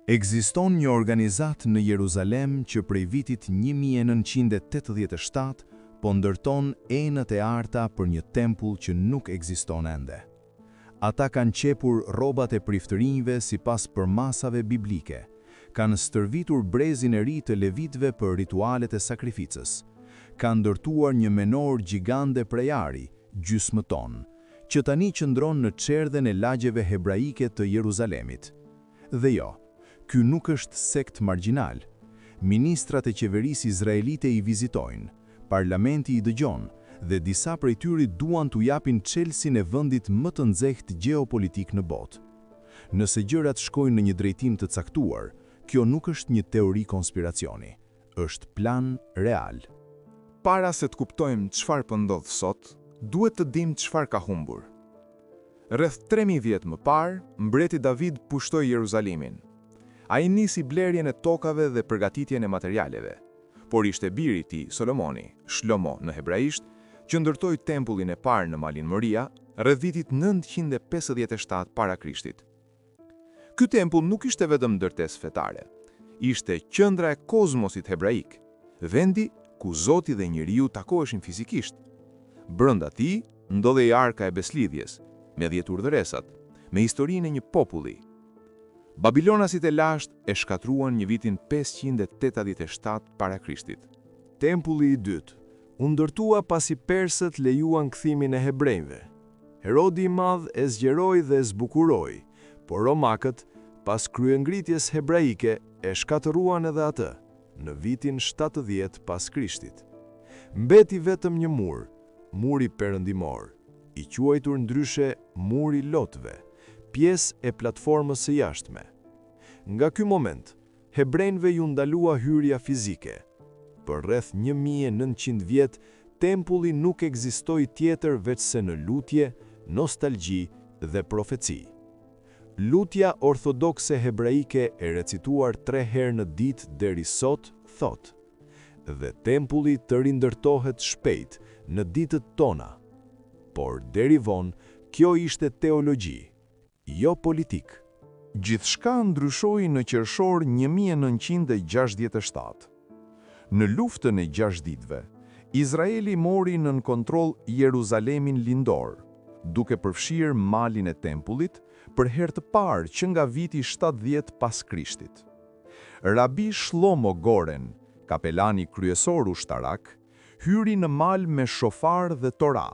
Ekziston një organizat në Jeruzalem që prej vitit 1987 po ndërton enët e arta për një tempull që nuk ekziston ende. Ata kanë qepur rrobat e priftërinjve sipas përmasave biblike, kanë stërvitur brezin e ri të levitëve për ritualet e sakrificës, kanë ndërtuar një menor gjigande prej ari, gjysmë ton, që tani qëndron në çerdhen e lagjeve hebraike të Jeruzalemit. Dhe jo, ky nuk është sekt marginal. Ministrat e qeverisë izraelite i vizitojnë, parlamenti i dëgjon, dhe disa prej tyre duan t'u japin çelësin e vendit më të nxehtë gjeopolitik në botë. Nëse gjërat shkojnë në një drejtim të caktuar, kjo nuk është një teori konspiracioni, është plan real. Para se të kuptojmë çfarë po ndodh sot, duhet të dimë çfarë ka humbur. Rreth 3000 vjet më parë, mbreti David pushtoi Jeruzalemin. Ai nisi blerjen e tokave dhe përgatitjen e materialeve, por ishte biri i tij, Solomoni, Shlomo në hebraisht, që ndërtoi tempullin e parë në Malin Moria rreth vitit 957 para Krishtit. Ky tempull nuk ishte vetëm ndërtesë fetare, ishte qendra e kozmosit hebraik, vendi ku Zoti dhe njeriu takoheshin fizikisht. Brenda tij ndodhej arka e beslidhjes, me 10 urdhëresat, me historinë e një populli. Babilonasit e lashtë e shkatruan një vitin 587 para Krishtit. Tempulli i dytë u ndërtua pasi persët lejuan kthimin e hebrejve. Herodi i Madh e zgjeroi dhe e zbukuroi, por romakët, pas kryengritjes hebraike, e shkatëruan edhe atë, në vitin 70 pas Krishtit. Mbeti vetëm një mur, muri perëndimor, i quajtur ndryshe muri Lotëve, pjesë e platformës së jashtme. Nga ky moment, hebrejve ju ndalua hyrja fizike. Për rreth 1900 vjet, tempulli nuk ekzistoi tjetër veç se në lutje, nostalgji dhe profeci. Lutja ortodokse hebraike e recituar 3 herë në ditë deri sot thot: "Dhe tempulli të rindërtohet shpejt në ditët tona." Por deri vonë, kjo ishte teologji, jo politik. Gjithçka ndryshoi në qershor 1967. Në luftën e 6 ditëve, Izraeli mori nën kontroll Jeruzalemin lindor, duke përfshirë malin e tempullit për herë të parë që nga viti 70 pas Krishtit. Rabi Shlomo Goren, kapelani kryesor ushtarak, hyri në mal me shofar dhe tora.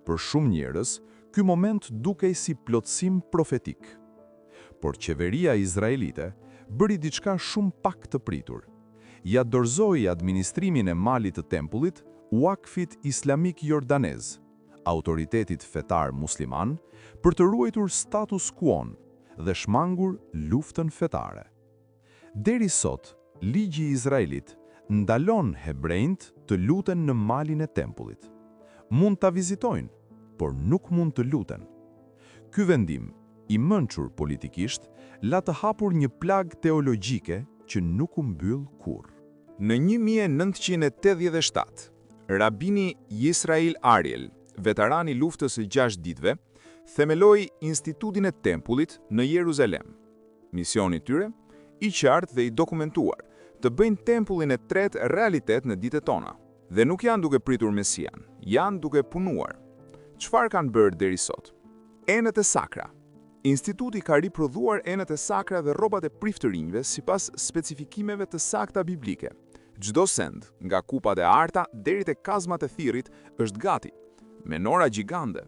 Për shumë njerëz, ky moment dukej si plotësim profetik. Por qeveria izraelite bëri diçka shumë pak të pritur. Ja dorëzoi administrimin e malit të tempullit Wakfit Islamik Jordanez, autoritetit fetar musliman, për të ruajtur status quo dhe shmangur luftën fetare. Deri sot, ligji i Izraelit ndalon hebrejt të luten në malin e tempullit. Mund ta vizitojnë, por nuk mund të luten. Ky vendim, i mençur politikisht, la të hapur një plag teologjike që nuk u mbyll kurrë. Në 1987, rabini Yisrael Ariel, veteran i luftës së 6 ditëve, themeloi Institutin e Tempullit në Jeruzalem. Misioni i tyre, i qartë dhe i dokumentuar, të bëjnë tempullin e tretë realitet në ditët tona. Dhe nuk janë duke pritur Mesian, janë duke punuar. Çfarë kanë bërë deri sot? Enët e sakra. Instituti ka riprodhuar enët e sakra dhe rrobat e priftërinjve sipas specifikimeve të sakta biblike. Çdo send, nga kupat e arta deri te kazmat e thirrit, është gati. Menora gjigande.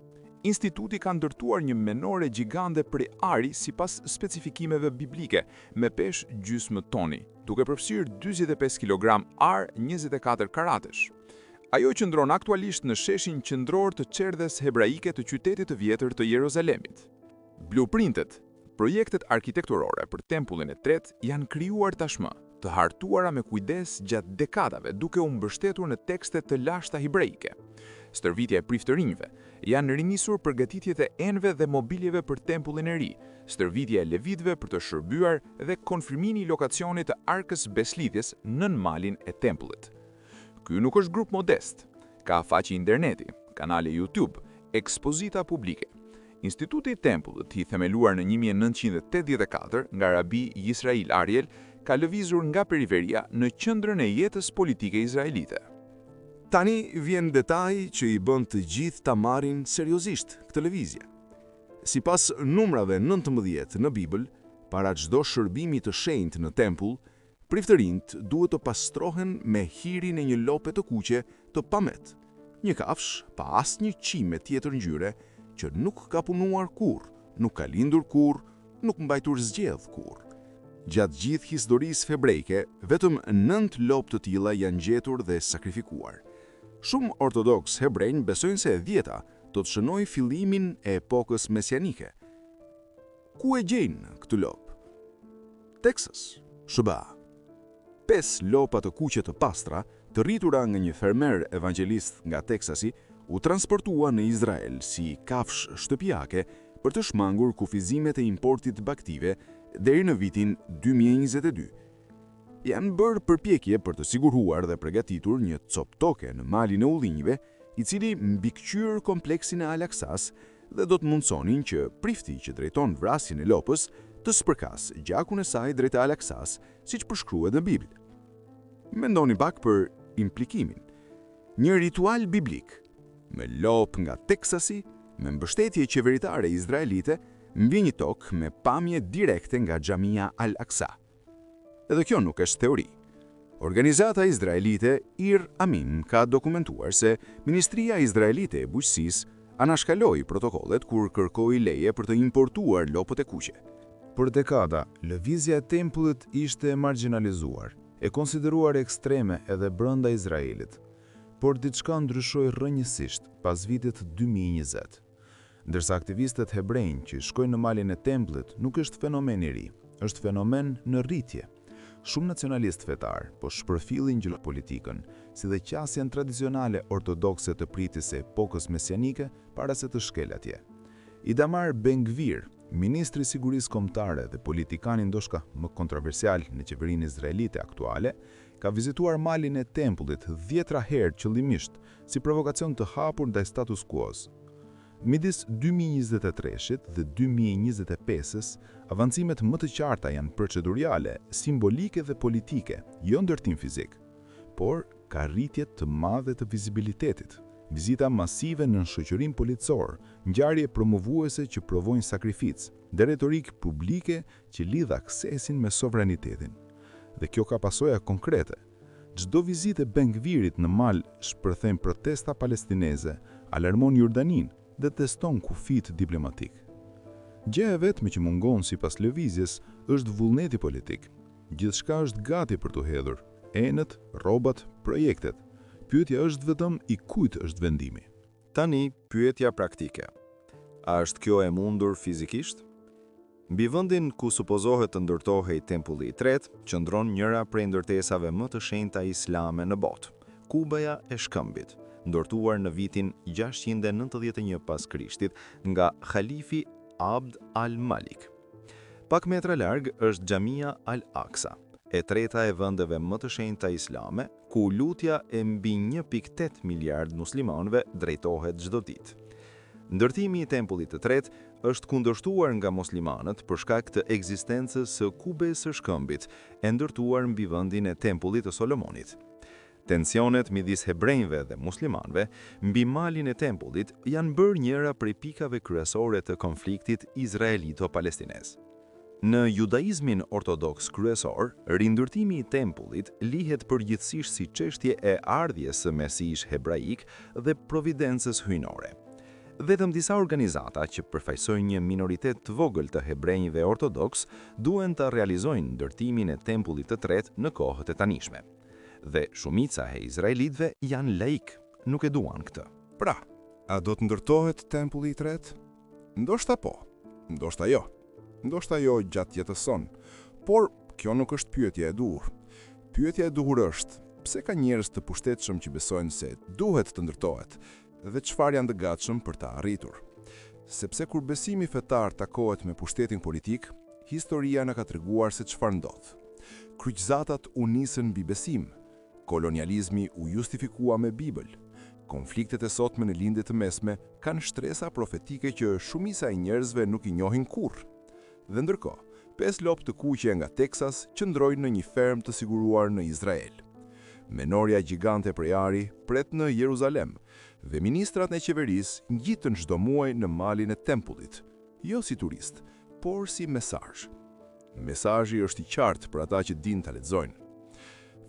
Instituti ka ndërtuar një menore gjigande prej ari sipas specifikimeve biblike, me peshë gjysmë toni, duke përfshirë 45 kg ar 24 karatesh. Ajo qëndron aktualisht në sheshin qendror të çerdhes hebraike të qytetit të vjetër të Jeruzalemit. Blueprintet, projektet arkitekturore për tempullin e tretë janë krijuar tashmë, të hartuara me kujdes gjatë dekadave duke u mbështetur në tekste të lashta hebreike. Stërvitja e priftërinjve, janë rinisur përgatitjet e enëve dhe mobiljeve për tempullin e ri, stërvitja e levitëve për të shërbyer dhe konfirmimi i lokacionit të arkës beslidhjes nën malin e tempullit. Ky nuk është grup modest, ka faqe interneti, kanale YouTube, ekspozita publike. Instituti i Tempullit, i themeluar në 1984 nga rabi Yisrael Ariel, ka lëvizur nga periferia në qendrën e jetës politike izraelite. Tani vjen detaj që i bën të gjithë ta marrin seriozisht këtë lëvizje. Sipas numrave 19 në Bibël, para çdo shërbimi të shenjtë në tempull, priftërinjt duhet të pastrohen me hirin e një lope të kuqe të pamet, një kafsh pa asnjë çime tjetër ngjyre që nuk ka punuar kurrë, nuk ka lindur kurrë, nuk mbajtur zgjedh kurrë. Gjatë gjithë historisë hebrejke, vetëm 9 lopë të tilla janë gjetur dhe sakrifikuar. Shumë ortodoks hebrejnë besojnë se e 10-ta do të shënojë fillimin e epokës mesianike. Ku e gjejnë këtë lopë? Teksas, SBA. 5 lopa të kuqe të pastra, të rritura nga një fermer evangelist nga Teksasi, u transportua në Izrael si kafsh shtëpiake për të shmangur kufizimet e importit baktive deri në vitin 2022. Janë bërë përpjekje për të siguruar dhe përgatitur një cop toke në malin e ullinjve, i cili mbikëqyr kompleksin e Al-Aqsas dhe do të mundsonin që prifti që drejton vrasjen e lopës të spërkas gjakun e saj drejt Al-Aqsas, siç përshkruhet në Bibël. Mendoni pak për implikimin. Një ritual biblik me lopë nga Teksasi, me mbështetje qeveritare izraelite, mbi një tokë me pamje direkte nga Xhamia Al-Aqsa. Edhe kjo nuk është teori. Organizata izraelite Ir Amin ka dokumentuar se Ministria Izraelite e Bujqësisë anashkaloi protokollet kur kërkoi leje për të importuar lopët e kuqe. Për dekada, lëvizja e tempullit ishte marginalizuar, e konsideruar ekstreme edhe brenda Izraelit, por diçka ndryshoi rrënjësisht pas vitit 2020. Ndërsa aktivistët hebrejnë që shkojnë në malin e tempullit nuk është fenomen i ri, është fenomen në rritje. Shumë nacionalistë fetar po shpërfillin gjeopolitikën, si dhe qasjen tradicionale ortodokse të pritjes së epokës mesianike para se të shkel atje. Itamar Ben-Gvir, ministri i sigurisë kombëtare dhe politikani ndoshta më kontroversial në qeverinë izraelite aktuale, ka vizituar malin e tempullit 10 herë qëllimisht si provokacion të hapur ndaj status quo-s. Midis 2023-shit dhe 2025-s, avancimet më të qarta janë procedurale, simbolike dhe politike, jo ndërtim fizik, por ka rritje të madhe të vizibilitetit, vizita masive në shoqërinë policor, ngjarje promovuese që provojnë sakrificë, dhe retorikë publike që lidh aksesin me sovranitetin. Dhe kjo ka pasoja konkrete. Çdo vizitë e Ben-Gvirit në mal shpërthen protesta palestineze, alarmon Jordanin dhe teston kufit diplomatik. Gjëja e vetme që mungon sipas lëvizjes është vullneti politik. Gjithçka është gati për t'u hedhur, enët, rrobat, projektet. Pyetja është vetëm i kujt është vendimi. Tani, pyetja praktike. A është kjo e mundur fizikisht? Mbi vendin ku supozohet të ndërtohej tempulli i tretë, qëndron njëra prej ndërtesave më të shenjta islame në botë, Kubeja e Shkëmbit, ndërtuar në vitin 691 pas Krishtit nga Khalifi Abd al-Malik. Pak metra larg është Xhamia Al-Aqsa, e treta e vendeve më të shenjta islame, ku lutja e mbi 1.8 miliard muslimanëve drejtohet çdo ditë. Ndërtimi i tempullit të tretë është kundërshtuar nga muslimanët për shkak të ekzistencës së Kubes së Shkëmbit, e ndërtuar mbi vendin e tempullit të Solomonit. Tensionet midis hebrejve dhe muslimanëve mbi malin e tempullit janë bërë njëra prej pikave kryesore të konfliktit izraelito-palestinez. Në judaizmin ortodoks kryesor, rindërtimi i tempullit lihet përgjithsisht si çështje e ardhjes së Mesish hebraik dhe providencës hyjnore. Vetëm disa organizata që përfaqësojnë një minoritet të vogël të hebrejve ortodoks duhen të realizojnë ndërtimin e tempullit të tretë në kohët e tanishme. Dhe shumica e izraelitëve janë laik, nuk e duan këtë. Pra, a do të ndërtohet tempulli i tretë? Ndoshta po, ndoshta jo. Ndoshta jo gjatë jetës son, por kjo nuk është pyetja e duhur. Pyetja e duhur është, pse ka njerëz të pushtetshëm që besojnë se duhet të ndërtohet, dhe çfarë janë të gatshëm për ta arritur? Sepse kur besimi fetar takohet me pushtetin politik, historia na ka treguar se çfarë ndodh. Kryqëzatat u nisën mbi besim, kolonializmi u justifikua me Bibël, Konfliktet e sotme në lindje të mesme kanë shtresa profetike që shumica e njerëzve nuk i njohin kurrë. Dhe ndërkohë, 5 lopë të kuqe nga Teksas qëndrojnë në një fermë të siguruar në Izrael. Menorja gjigante prej ari pret në Jeruzalem dhe ministrat e qeverisë ngjiten çdo muaj në malin e tempullit, jo si turist, por si mesazh. Mesazhi është i qartë për ata që dinë ta lexojnë.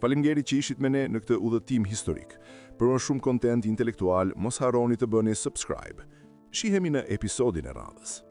Faleminderit që ishit me ne në këtë udhëtim historik. Për më shumë kontent intelektual, mos harroni të bëni subscribe. Shihemi në episodin e radhës.